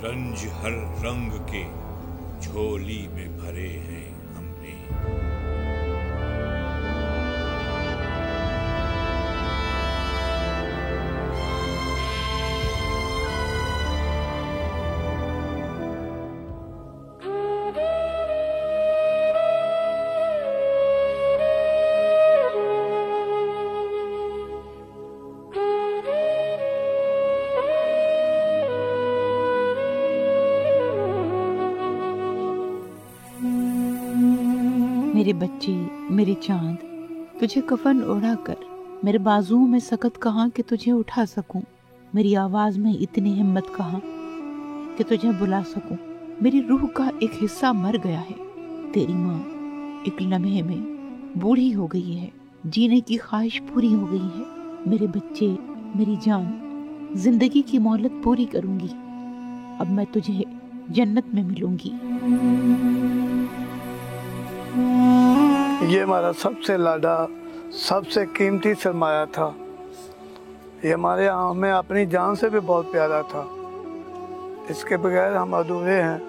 रंज हर रंग के झोली में भरे हैं हमने। मेरे बच्चे, मेरे चांद, तुझे कफन ओढ़ाकर मेरे बाजुओं में सकत कहाँ कि तुझे उठा सकूं। मेरी आवाज में इतनी हिम्मत कहाँ कि तुझे बुला सकूं। मेरी रूह का एक हिस्सा मर गया है। तेरी माँ एक लम्हे में बूढ़ी हो गई है। जीने की ख्वाहिश पूरी हो गई है। मेरे बच्चे, मेरी जान, जिंदगी की मोहलत पूरी करूंगी। अब मैं तुझे जन्नत में मिलूंगी। ये हमारा सबसे लाडा, सबसे कीमती सरमाया था। ये हमारे हमें अपनी जान से भी बहुत प्यारा था। इसके बगैर हम अधूरे हैं।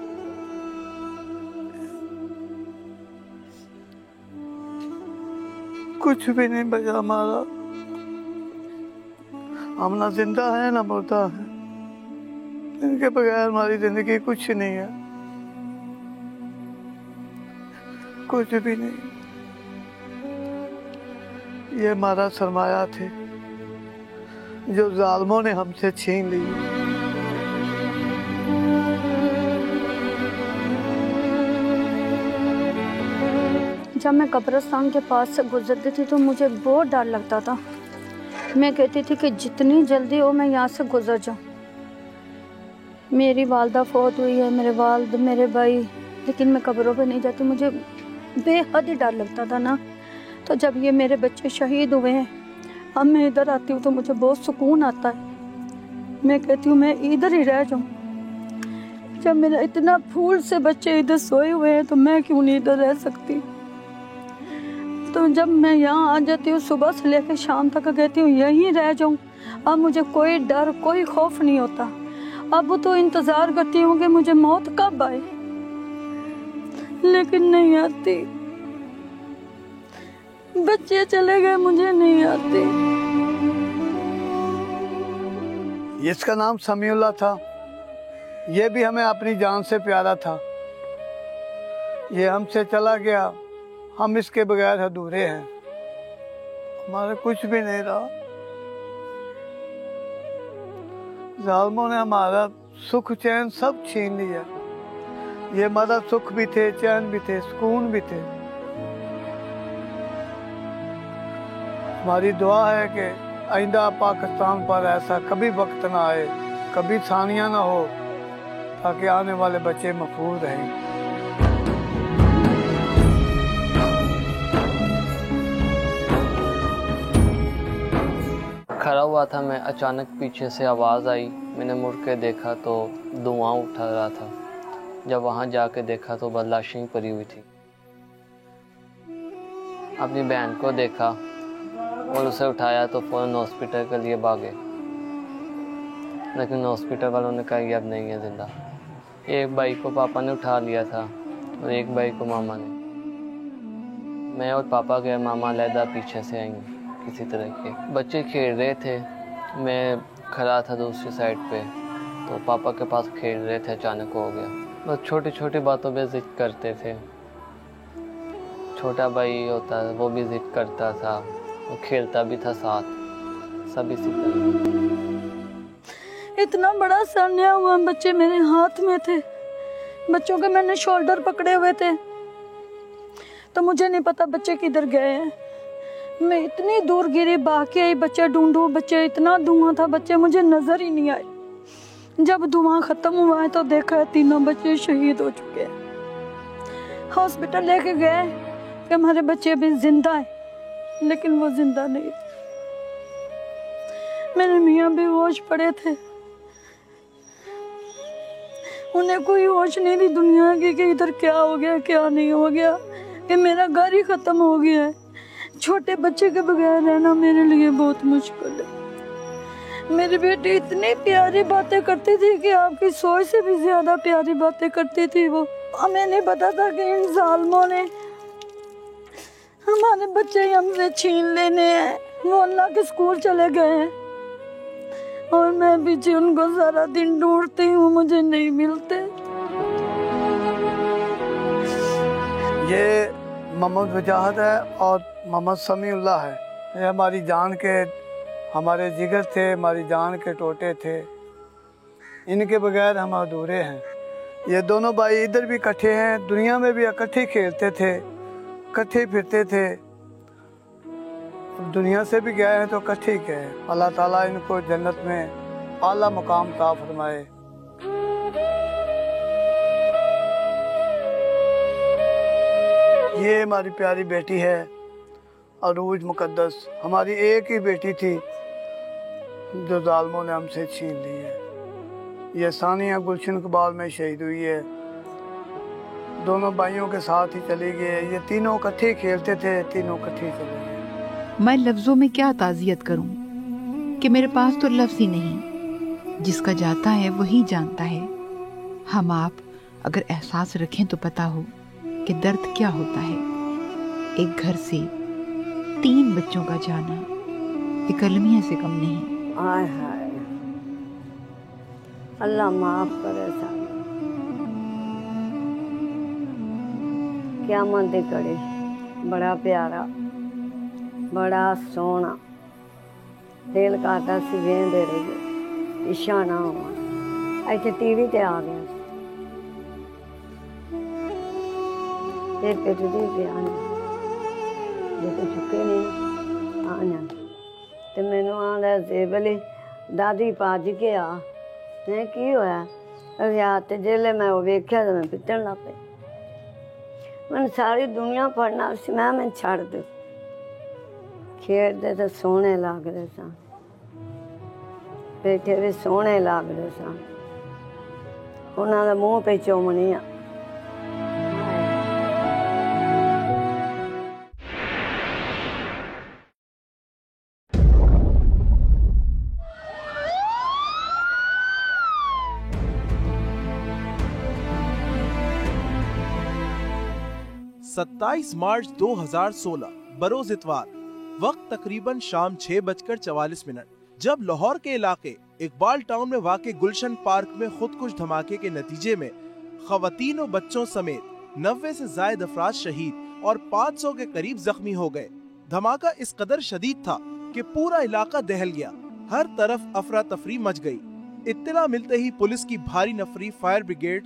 कुछ भी नहीं बचा हमारा। हम ना जिंदा है ना मुर्दा है। इनके बगैर हमारी जिंदगी कुछ नहीं है, कुछ भी नहीं। ये हमारा सरमाया थे जो जालिमों ने हमसे छीन ली। जब मैं कब्रिस्तान के पास से गुजरती थी तो मुझे बहुत डर लगता था। मैं कहती थी कि जितनी जल्दी हो मैं यहाँ से गुजर जाऊँ। मेरी वालदा फौत हुई है, मेरे वालिद, मेरे भाई, लेकिन मैं कब्रों पे नहीं जाती। मुझे बेहद ही डर लगता था ना। तो जब ये मेरे बच्चे शहीद हुए हैं, अब मैं इधर आती हूँ तो मुझे बहुत सुकून आता है। मैं कहती हूँ मैं इधर ही रह जाऊँ। जब मेरा इतना फूल से बच्चे इधर सोए हुए हैं तो मैं क्यों नहीं इधर रह सकती। तो जब मैं यहाँ आ जाती हूँ सुबह से लेकर शाम तक कहती हूँ यहीं रह जाऊँ। अब मुझे कोई डर, कोई खौफ नहीं होता। अब तो इंतज़ार करती हूँ कि मुझे मौत कब आए, लेकिन नहीं आती। बच्चे चले गए, मुझे नहीं आती। इसका नाम समीउल्लाह था। ये भी हमें अपनी जान से प्यारा था। ये हमसे चला गया। हम इसके बगैर अधूरे हैं। हमारा कुछ भी नहीं रहा। जालिमों ने हमारा सुख चैन सब छीन लिया। ये हमारा सुख भी थे, चैन भी थे, सुकून भी थे। हमारी दुआ है कि आइंदा पाकिस्तान पर ऐसा कभी वक्त ना आए, कभी सानिया ना हो, ताकि आने वाले बच्चे महफूज रहें। खड़ा हुआ था मैं, अचानक पीछे से आवाज़ आई। मैंने मुड़ के देखा तो धुआं उठा रहा था। जब वहाँ जाके देखा तो बस लाशें ही पड़ी हुई थी। अपनी बहन को देखा और उसे उठाया तो फ़ौरन हॉस्पिटल के लिए भागे, लेकिन हॉस्पिटल वालों ने कहा कि अब नहीं है ज़िंदा। एक भाई को पापा ने उठा लिया था और एक भाई को मामा ने। मैं और पापा गए, मामा अलहदा पीछे से आएंगे किसी तरह के। बच्चे खेल रहे थे, मैं खड़ा था दूसरी साइड पे, तो पापा के पास खेल रहे थे, अचानक हो गया। बस छोटी छोटी बातों पे जिद करते थे। छोटा भाई होता है वो भी जिद करता था, वो खेलता भी था साथ, सब इसी तरह। इतना बड़ा सान्या हुआ, बच्चे मेरे हाथ में थे। बच्चों के मैंने शोल्डर पकड़े हुए थे, तो मुझे नहीं पता बच्चे किधर गए हैं। मैं इतनी दूर गिरी, भाग के आई, बच्चे ढूंढूं। बच्चे, इतना धुआं था, बच्चे मुझे नजर ही नहीं आए। जब धुआं खत्म हुआ है तो देखा है तीनों बच्चे शहीद हो चुके हैं। हॉस्पिटल लेके गए कि हमारे बच्चे अभी जिंदा हैं, लेकिन वो जिंदा नहीं थे। मेरे मियाँ बेहोश पड़े थे। उन्हें कोई होश नहीं थी दुनिया की कि इधर क्या हो गया, क्या नहीं हो गया, कि मेरा घर ही खत्म हो गया है। छोटे बच्चे के बगैर रहना मेरे लिए बहुत मुश्किल है। मेरी बेटी इतनी प्यारी बातें करती थी कि आपकी सोच से भी ज्यादा प्यारी बातें करती थी वो। हमें नहीं पता था कि इन जालिमों ने हमारे बच्चे हमसे छीन लेने हैं। वो अल्लाह के स्कूल चले गए हैं और मैं पीछे उनको सारा दिन ढूंढती हूँ, मुझे नहीं मिलते। ये मोहम्मद वजाहत है और मोहम्मद समीउल्लाह है। ये हमारी जान के, हमारे जिगर थे, हमारी जान के टोटे थे। इनके बगैर हम अधूरे हैं। ये दोनों भाई इधर भी इकट्ठे हैं, दुनिया में भी इकट्ठे खेलते थे, इकट्ठे फिरते थे। दुनिया से भी गए हैं तो इकट्ठे ही गए। अल्लाह ताला इनको जन्नत में आला मुकाम अता फरमाए। ये हमारी प्यारी बेटी है अरूज मुकद्दस। हमारी एक ही बेटी थी जो जालिमों ने हमसे छीन ली है। ये सानिया गुलशन कबाल में शहीद हुई है। दोनों भाइयों के साथ ही चली गई। ये तीनों इकट्ठे खेलते थे, तीनों इकट्ठे चले गए। मैं लफ्जों में क्या ताज़ियत करूं कि मेरे पास तो लफ्ज ही नहीं। जिसका जाता है वही जानता है। हम आप अगर एहसास रखें तो पता हो कि दर्द क्या होता है। एक घर से 3 बच्चों का जाना एक अलमिया से कम नहीं। हाय हाय, अल्लाह माफ करे सारे। क़यामत दी घड़ी बड़ा प्यारा, बड़ा सोहना, दिल करदा सी वेंदे रहिए, इच्छा ना होवे। इत्थे टीवी ते आ गया फिर पिटदी पिया जे तो चुके नहीं आना ते मैनू आंदा जेबली दादी भज के आ। मैं की होया रिया ते जेले मैं वो वेख्या तो मैं पिटन लग पई। मैं सारी दुनिया पढ़ना सी, मैं छड़ दे। खेडते तो सोहने लगदे सन, बैठे भी सोहने लगदे सन। उन्हां दा मूंह पे चुमनी आ। सत्ताईस मार्च 2016 बरोज इतवार, वक्त तकरीबन शाम 6:44, जब लाहौर के इलाके इकबाल टाउन में वाक़े गुलशन पार्क में खुदकुश धमाके के नतीजे में खवातीन और बच्चों समेत 90 से ज्यादा अफराद शहीद और 500 के करीब जख्मी हो गए। धमाका इस कदर शदीद था कि पूरा इलाका दहल गया। हर तरफ अफरा तफरी मच गई। इत्तला मिलते ही पुलिस की भारी नफरी, fire brigade,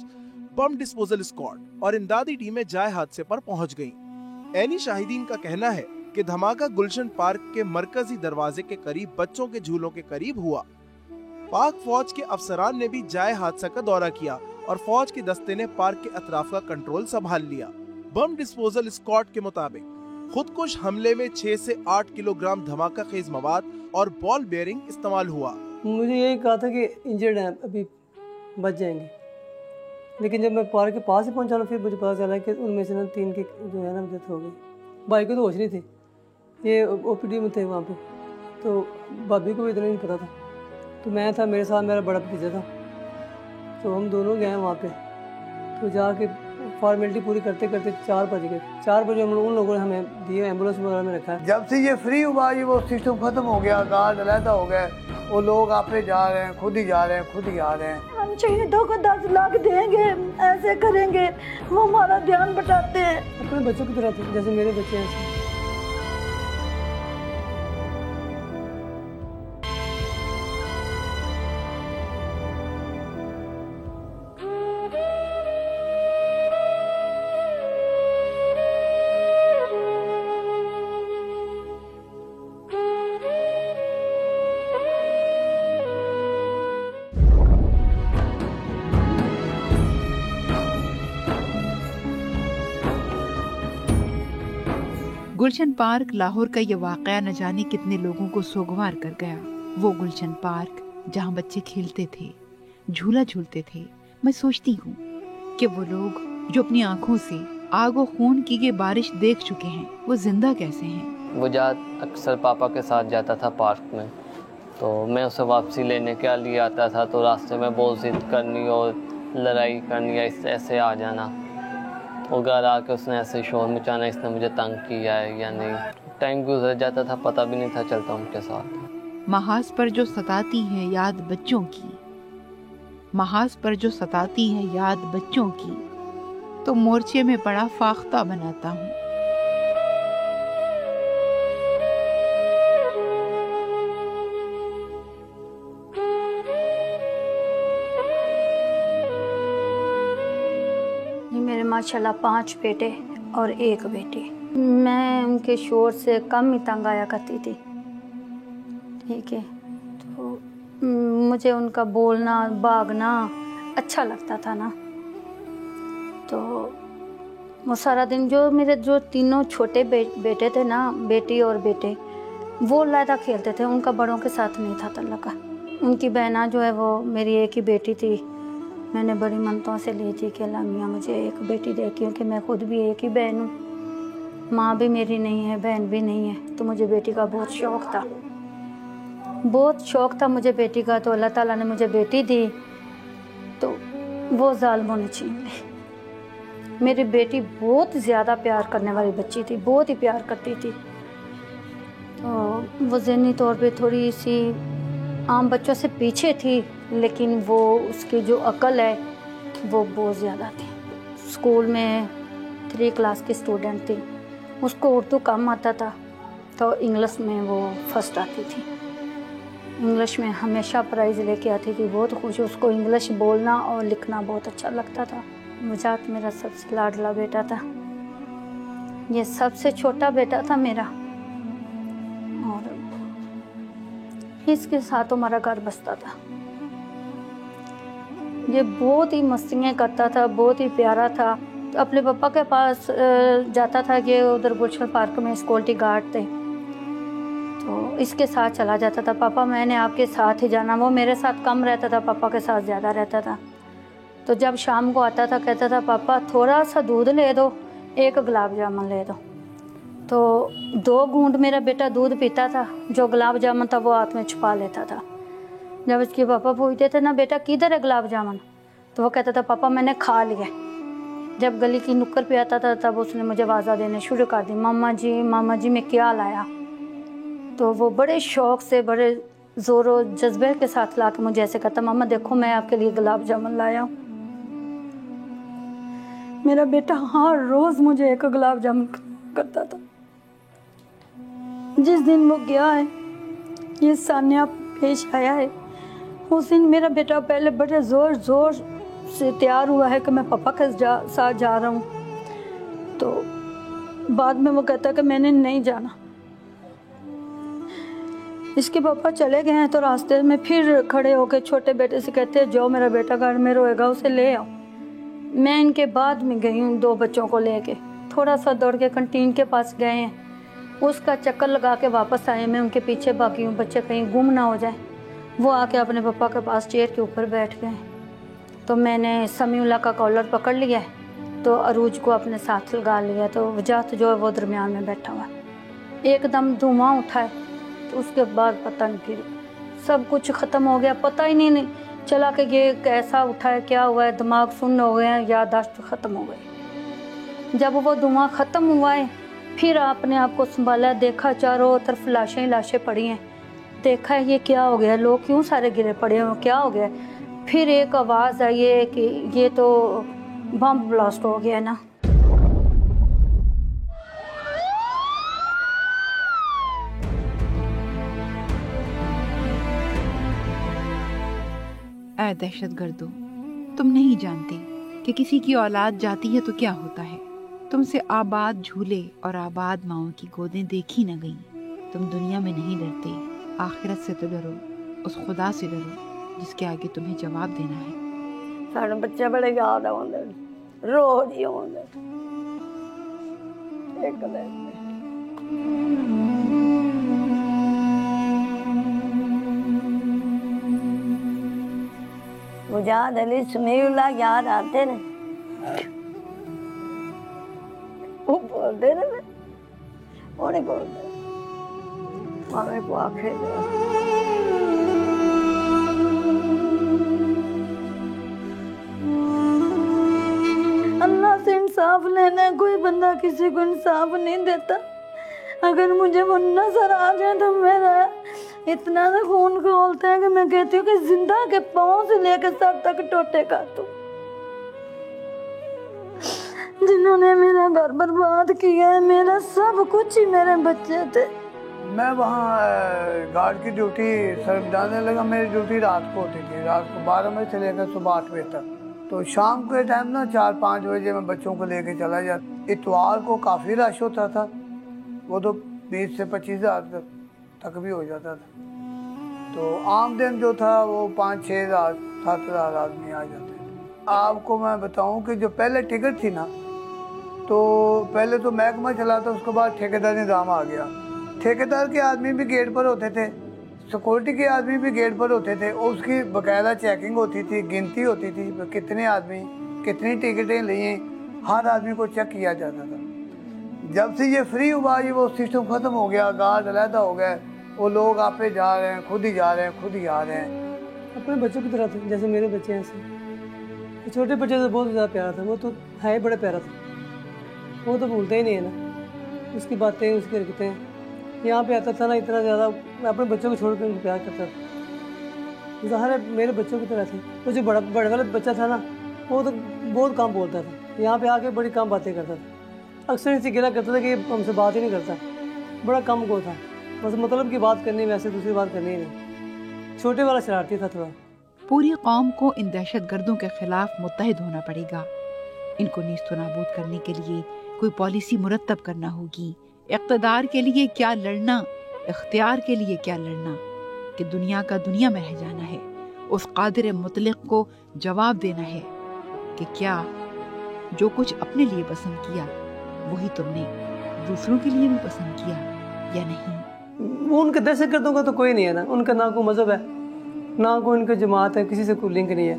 bomb disposal squad और इमदादी टीमें जाए हादसे पर पहुंच गईं। ऐनी शाहिदीन का कहना है कि धमाका गुलशन पार्क के मरकजी दरवाजे के करीब बच्चों के झूलों के करीब हुआ। पाक फौज के अफसरान ने भी जाए हादसा का दौरा किया और फौज के दस्ते ने पार्क के अतराफ का कंट्रोल संभाल लिया। बम डिस्पोजल स्क्वाड के मुताबिक खुदकुश हमले में 6 से 8 किलोग्राम धमाका खेज मवाद और बॉल बेयरिंग इस्तेमाल हुआ। मुझे यही कहा था कि इंजर्ड हैं, अभी बच जाएंगे, लेकिन जब मैं पार्क के पास ही पहुंचा ना, फिर मुझे पता चला कि उनमें से 3 की जो है ना डेथ हो गई। भाई को तो होश नहीं थी, ये ओपीडी में थे वहाँ पे, तो भाभी को भी इतना नहीं पता था। तो मैं था, मेरे साथ मेरा बड़ा भतीजा था, तो हम दोनों गए वहाँ पे। तो जाके फॉर्मेलिटी पूरी करते करते 4 बज गए। 4 बजे हम उन लोगों ने हमें दिए, एम्बुलेंस वगैरह में रखा है। जब से ये फ्री हुआ, ये वो सिस्टम खत्म हो गया, गार्ड अलहदा हो गए, वो लोग आपे जा रहे हैं, खुद ही जा रहे हैं, खुद ही आ रहे हैं। हम शहीदों को 10 लाख देंगे, ऐसे करेंगे, वो हमारा ध्यान बटाते हैं। अपने बच्चों की तरह थे, जैसे मेरे बच्चे हैं। गुलशन पार्क लाहौर का ये वाकया न जाने कितने लोगों को सोगवार कर गया। वो गुलशन पार्क जहाँ बच्चे खेलते थे, झूला झूलते थे। मैं सोचती हूँ कि वो लोग जो अपनी आंखों से आग और खून की ये बारिश देख चुके हैं, वो जिंदा कैसे हैं। वो अक्सर पापा के साथ जाता था पार्क में, तो मैं उसे वापसी लेने के लिए आता था, तो रास्ते में बहुत जिद करनी और लड़ाई करनी या इससे ऐसे आ जाना, और घर आके उसने ऐसे शोर मचाना, इसने मुझे तंग किया है या नहीं। टाइम गुजर जाता था, पता भी नहीं था चलता उनके साथ। महाज पर जो सताती है याद बच्चों की, महाज पर जो सताती है याद बच्चों की, तो मोर्चे में पड़ा फाख्ता बनाता हूँ। मेरे माशाल्लाह 5 बेटे और 1 बेटी। मैं उनके शोर से कम ही तंग आया करती थी, ठीक है। तो मुझे उनका बोलना भागना अच्छा लगता था ना। तो वो सारा दिन जो तीनों छोटे बेटे थे ना, बेटी और बेटे, वो लादा खेलते थे, उनका बड़ों के साथ नहीं था तल्लका। उनकी बहना जो है वो मेरी एक ही बेटी थी। मैंने बड़ी मिन्नतों से ली थी कि अल्लाह मियां मुझे एक बेटी दे, क्योंकि मैं खुद भी एक ही बहन हूँ, माँ भी मेरी नहीं है, बहन भी नहीं है। तो मुझे बेटी का बहुत शौक़ था, बहुत शौक़ था मुझे बेटी का। तो अल्लाह ताला ने मुझे बेटी दी, तो वो ज़ालिमों ने छीन ली। मेरी बेटी बहुत ज़्यादा प्यार करने वाली बच्ची थी, बहुत ही प्यार करती थी। तो वो ज़हनी तौर पे थोड़ी सी आम बच्चों से पीछे थी, लेकिन वो उसकी जो अकल है वो बहुत ज़्यादा थी। स्कूल में 3 क्लास की स्टूडेंट थी, उसको उर्दू कम आता था, तो इंग्लिश में वो फर्स्ट आती थी। इंग्लिश में हमेशा प्राइज़ लेके आती थी, बहुत खुश। उसको इंग्लिश बोलना और लिखना बहुत अच्छा लगता था। मुजात मेरा सबसे लाडला बेटा था, ये सबसे छोटा बेटा था मेरा, और इसके साथ हमारा घर बसता था। ये बहुत ही मस्तियाँ करता था, बहुत ही प्यारा था। तो अपने पापा के पास जाता था कि उधर गुलशन पार्क में सिक्योरिटी गार्ड थे, तो इसके साथ चला जाता था। पापा मैंने आपके साथ ही जाना। वो मेरे साथ कम रहता था, पापा के साथ ज़्यादा रहता था। तो जब शाम को आता था कहता था पापा थोड़ा सा दूध ले दो, 1 गुलाब जामुन ले दो। तो 2 घूंट मेरा बेटा दूध पीता था, जो गुलाब जामुन था वो हाथ में छुपा लेता था। जब उसके पापा पूछते थे ना बेटा किधर है गुलाब जामुन, तो वो कहता था पापा मैंने खा लिया। जब गली की नुक्कड़ पे आता था तब उसने मुझे आवाज़ा देने शुरू कर दी, मामा जी मैं क्या लाया। तो वो बड़े शौक़ से, बड़े ज़ोरों जज्बे के साथ ला के मुझे ऐसे कहता, मामा देखो मैं आपके लिए गुलाब जामुन लाया हूँ। मेरा बेटा हर रोज़ मुझे 1 गुलाब जामुन करता था। जिस दिन वो गया है, ये सान्या पेश आया है, उस दिन मेरा बेटा पहले बड़े ज़ोर से तैयार हुआ है कि मैं पापा के साथ जा रहा हूँ, तो बाद में वो कहता कि मैंने नहीं जाना। इसके पापा चले गए हैं, तो रास्ते में फिर खड़े होकर छोटे बेटे से कहते हैं जो मेरा बेटा घर में रोएगा उसे ले आओ। मैं इनके बाद में गई हूँ 2 बच्चों को लेके, थोड़ा सा दौड़ के कंटीन के पास गए हैं, उसका चक्कर लगा के वापस आए। मैं उनके पीछे भागी हूँ, बच्चे कहीं गुम ना हो जाए। वो आके अपने पापा के पास चेयर के ऊपर बैठ गए। तो मैंने समीउल्लाह का कॉलर पकड़ लिया, तो अरूज को अपने साथ लगा लिया। तो वजात जो है वो दरमियान में बैठा हुआ, एकदम धुआं उठा है। तो उसके बाद पता नहीं, फिर सब कुछ ख़त्म हो गया, पता ही नहीं चला कि ये कैसा उठा है, क्या हुआ है, दिमाग सुन्न हो गया, याददाश्त ख़त्म हो गई। जब वो धुआं ख़त्म हुआ है, फिर अपने आप को संभाला, देखा चारों तरफ लाशें ही लाशें पड़ी हैं। देखा है ये क्या हो गया, लोग क्यों सारे गिरे पड़े हैं, क्या हो गया। फिर एक आवाज़ आई है कि ये तो बम ब्लास्ट हो गया ना। ऐ दहशतगर्दो, तुम नहीं जानते कि किसी की औलाद जाती है तो क्या होता है। तुमसे आबाद झूले और आबाद माओं की गोदें देखी न गई। तुम दुनिया में नहीं डरते, आखिरत से तो डरो, उस खुदा से डरो जिसके आगे तुम्हें जवाब देना है। साढ़े बच्चे बड़े याद आते, रोज ही आते। मुजाद अली समीउल्लाह याद आते ने, वो बोलते ना, वो नहीं बोलते, मामे को आखे किसी को इंसाफ नहीं देता। अगर मुझे वो नजर आ जाए तो मेरा इतना सा खून खौलता है कि मैं कहती हूँ कि जिंदा के पाँव से लेकर सर तक टोटे कर दूं। जिन्होंने मेरा घर बर्बाद किया है, मेरा सब कुछ ही मेरे बच्चे थे। मैं वहाँ गार्ड की ड्यूटी सर जाने लगा। मेरी ड्यूटी रात को होती थी, रात को 12 बजे से लेकर सुबह 8 बजे तक। तो शाम के टाइम ना 4-5 बजे मैं बच्चों को लेके चला जाता। इतवार को काफ़ी रश होता था, वो तो 20 से 25 हज़ार तक भी हो जाता था। तो आम दिन जो था वो 5-6 हज़ार 7 हज़ार आदमी आ जाते थे। आपको मैं बताऊं कि जो पहले टिकट थी ना, तो पहले तो महकमा चला था, उसके बाद ठेकेदार निज़ाम आ गया। ठेकेदार के आदमी भी गेट पर होते थे, सिक्योरिटी के आदमी भी गेट पर होते थे, और उसकी बाकायदा चेकिंग होती थी, गिनती होती थी, कितने आदमी कितनी टिकटें लिए, हर आदमी को चेक किया जाता था। जब से ये फ्री हुआ, ये वो सिस्टम ख़त्म हो गया, गार्ड अलहदा हो गए, वो लोग आपे जा रहे हैं, खुद ही जा रहे हैं, खुद ही आ रहे हैं। अपने बच्चों की तरह थे, जैसे मेरे बच्चे हैं ऐसे। छोटे बच्चे से बहुत ज़्यादा प्यारा था, वो तो है बड़ा प्यारा था, वो तो भूलते ही नहीं है ना उसकी बातें, उसकी हरकतें। यहाँ पे आता था ना, इतना ज़्यादा मैं अपने बच्चों को छोड़ कर उनको प्यार करता था। ज़ाहिर है मेरे बच्चों की तरह थे। वो जो बड़े वाला बच्चा था ना, वो तो बहुत कम बोलता था, यहाँ पे आके बड़ी कम बातें करता था। अक्सर इनसे गिला करता था कि हमसे बात ही नहीं करता, बड़ा कम को था, बस मतलब की बात करनी, वैसे दूसरी बात करनी ही नहीं। छोटे वाला शरारती था थोड़ा। पूरी कौम को इन दहशतगर्दों के खिलाफ मुत्तहिद होना पड़ेगा। इनको नीस्त नाबूद करने के लिए कोई पॉलिसी मुरतब करना होगी। इक़्तिदार के लिए क्या लड़ना, इख्तियार के लिए क्या लड़ना, कि दुनिया का दुनिया में रह जाना है। उस कादिर मुतलक को जवाब देना है कि क्या जो कुछ अपने लिए पसंद किया वही तुमने दूसरों के लिए भी पसंद किया या नहीं। वो उनके दहशतगर्दों का तो कोई नहीं है ना, उनका ना कोई मजहब है, ना कोई उनकी जमात है, किसी से कोई लिंक नहीं है।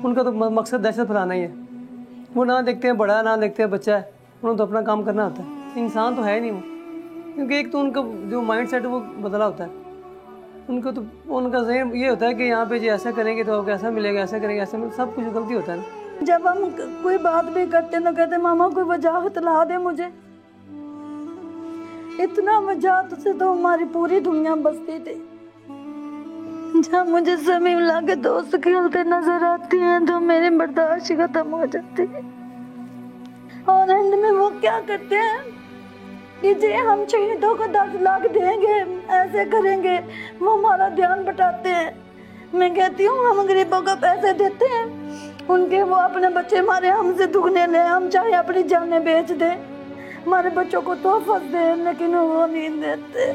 उनका तो मकसद दहशत फैलाना ही है। वो ना देखते हैं बड़ा है, ना देखते हैं बच्चा है, उन्होंने तो अपना काम करना होता है। इंसान तो है नहीं वो, क्योंकि एक तो उनका जो माइंड सेट है वो बदला होता है। उनको तो उनका ज़हन ये होता है कि यहाँ पे जी ऐसा करेंगे तो ऐसा मिलेगा, ऐसा करेंगे ऐसा मिलेगा, सब कुछ गलती होता है ना। जब हम कोई बात भी करते ना, कहते मामा कोई वजाहत ला दे मुझे। इतना वजाहत से तो हमारी पूरी दुनिया बसती थी। जब मुझे समीउल्लाह के दोस्त खेलते नजर आते हैं तो मेरी बर्दाश्त खत्म हो जाती है। और एंड में वो क्या करते हैं कि जी हम शहीदों को 10 लाख देंगे, ऐसे करेंगे, वो हमारा ध्यान बटाते हैं। मैं कहती हूँ हम गरीबों को पैसे देते हैं, उनके वो अपने बच्चे हमारे हमसे दुगने ले, हम चाहे अपनी जानें बेच दें, हमारे बच्चों को तोहफा दें, लेकिन वो नहीं देते।